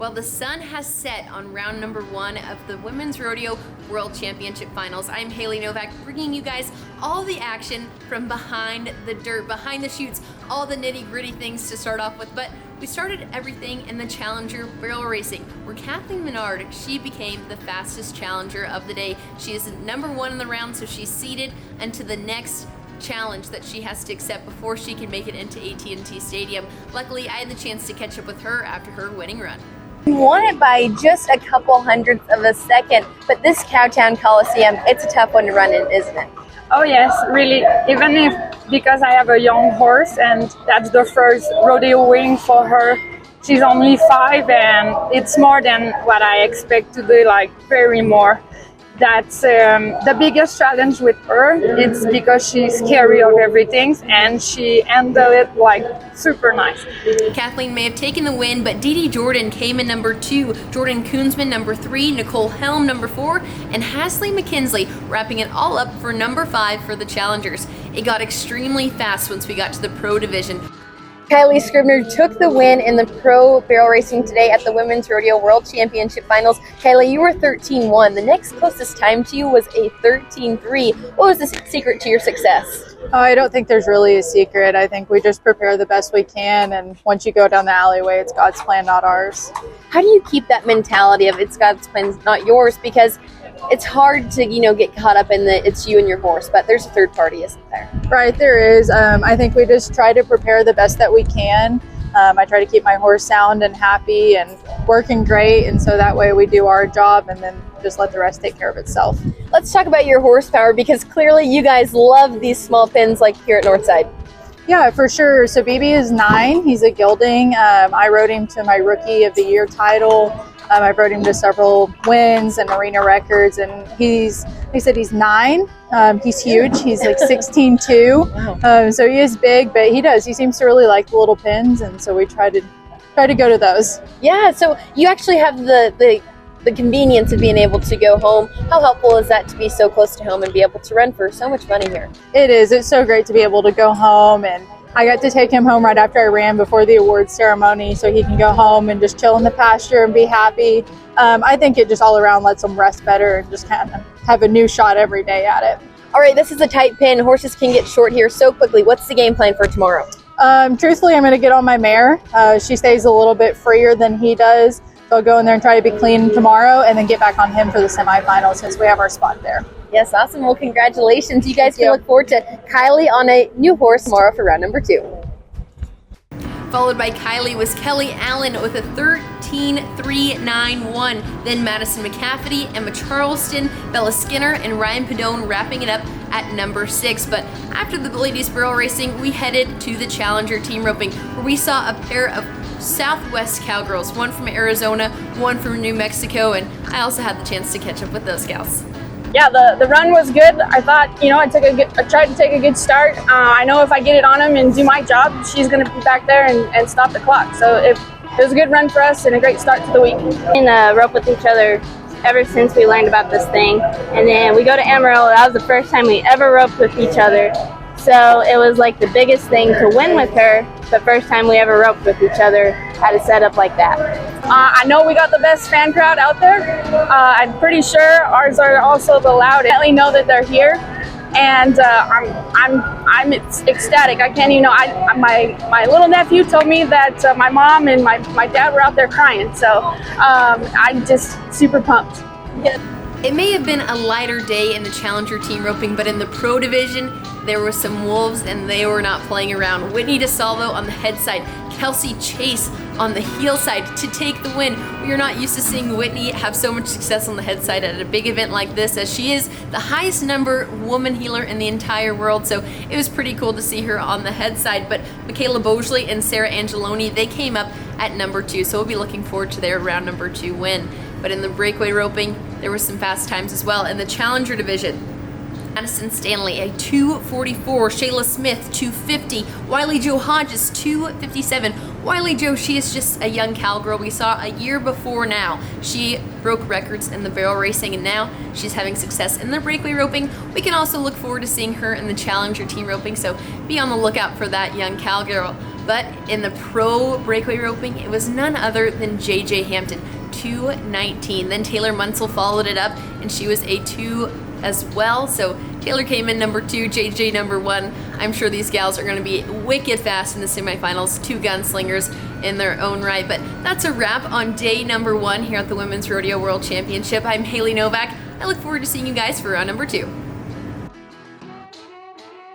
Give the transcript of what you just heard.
Well, the sun has set on round number 1 of the Women's Rodeo World Championship Finals. I'm Hayley Novak, bringing you guys all the action from behind the dirt, behind the chutes, all the nitty-gritty things to start off with. But we started everything in the Challenger barrel racing, where Kathleen Menard, she became the fastest challenger of the day. She is number 1 in the round, so she's seeded into the next challenge that she has to accept before she can make it into AT&T Stadium. Luckily, I had the chance to catch up with her after her winning run. You won it by just a couple hundredths of a second, but this Cowtown Coliseum, it's a tough one to run in, isn't it? Oh yes, really. Even if, because I have a young horse and that's the first rodeo win for her, she's only 5 and it's more than what I expect to do, like very more. That's the biggest challenge with her. It's because she's scary of everything and she handled it like super nice. Kathleen may have taken the win, but Dee Dee Jordan came in number 2, Jordan Koonsman number 3, Nicole Helm number 4, and Hasley McKinsley wrapping it all up for number 5 for the challengers. It got extremely fast once we got to the pro division. Kylee Scribner took the win in the pro barrel racing today at the Women's Rodeo World Championship Finals. Kylee, you were 13-1. The next closest time to you was a 13-3. What was the secret to your success? I don't think there's really a secret. I think we just prepare the best we can, and once you go down the alleyway, it's God's plan, not ours. How do you keep that mentality of it's God's plan, not yours? Because it's hard to, get caught up in the it's you and your horse, but there's a third party, isn't there? Right, there is. I think we just try to prepare the best that we can. I try to keep my horse sound and happy and working great, and so that way we do our job and then just let the rest take care of itself. Let's talk about your horsepower, because clearly you guys love these small pins like here at Northside. Yeah, for sure. So BB is 9. He's a gelding. I rode him to my Rookie of the Year title. I've rode him to several wins and arena records, and he said he's 9. He's huge. He's like 16'2". Wow. So he is big, but he seems to really like the little pins, and so we try to go to those. Yeah, so you actually have the convenience of being able to go home. How helpful is that to be so close to home and be able to run for so much money here? It is. It's so great to be able to go home, and I got to take him home right after I ran before the awards ceremony so he can go home and just chill in the pasture and be happy. I think it just all around lets him rest better and just kind of have a new shot every day at it. All right, this is a tight pin. Horses can get short here so quickly. What's the game plan for tomorrow? Truthfully, I'm going to get on my mare. She stays a little bit freer than he does. So I'll go in there and try to be clean tomorrow and then get back on him for the semifinals since we have our spot there. Yes, awesome. Well, congratulations. You guys can look forward to Kylee on a new horse tomorrow for round number 2. Followed by Kylee was Kelly Allen with a 13.391. Then Madison McCafferty, Emma Charleston, Bella Skinner, and Ryan Padone wrapping it up at number 6. But after the ladies barrel racing, we headed to the Challenger team roping, where we saw a pair of Southwest cowgirls, one from Arizona, one from New Mexico, and I also had the chance to catch up with those gals. Yeah, the run was good. I thought, I tried to take a good start. I know if I get it on him and do my job, she's going to be back there and stop the clock. So it was a good run for us and a great start to the week. And rope with each other ever since we learned about this thing. And then we go to Amarillo. That was the first time we ever roped with each other. So it was like the biggest thing to win with her. The first time we ever roped with each other at a setup like that. I know we got the best fan crowd out there. I'm pretty sure ours are also the loudest. I know that they're here, and I'm ecstatic. I can't even know. My little nephew told me that my mom and my dad were out there crying. So I'm just super pumped. Yeah. It may have been a lighter day in the Challenger team roping, but in the pro division, there were some wolves and they were not playing around. Whitney DeSalvo on the head side, Kelsey Chase on the heel side to take the win. We are not used to seeing Whitney have so much success on the head side at a big event like this, as she is the highest number woman healer in the entire world. So it was pretty cool to see her on the head side. But Michaela Bosley and Sarah Angeloni, they came up at number 2. So we'll be looking forward to their round number 2 win. But in the breakaway roping, there were some fast times as well. In the Challenger division, Madison Stanley, a 2:44. Shayla Smith, 2:50. Wiley Joe Hodges, 2:57. Wiley Joe, she is just a young cowgirl we saw a year before now. She broke records in the barrel racing, and now she's having success in the breakaway roping. We can also look forward to seeing her in the Challenger team roping, so be on the lookout for that young cowgirl. But in the pro breakaway roping, it was none other than JJ Hampton, 2:19. Then Taylor Munsell followed it up, and she was a 2 as well. So Taylor came in number 2, JJ number 1. I'm sure these gals are going to be wicked fast in the semifinals, 2 gunslingers in their own right. But that's a wrap on day number 1 here at the Women's Rodeo World Championship. I'm Hayley Novak. I look forward to seeing you guys for round number 2.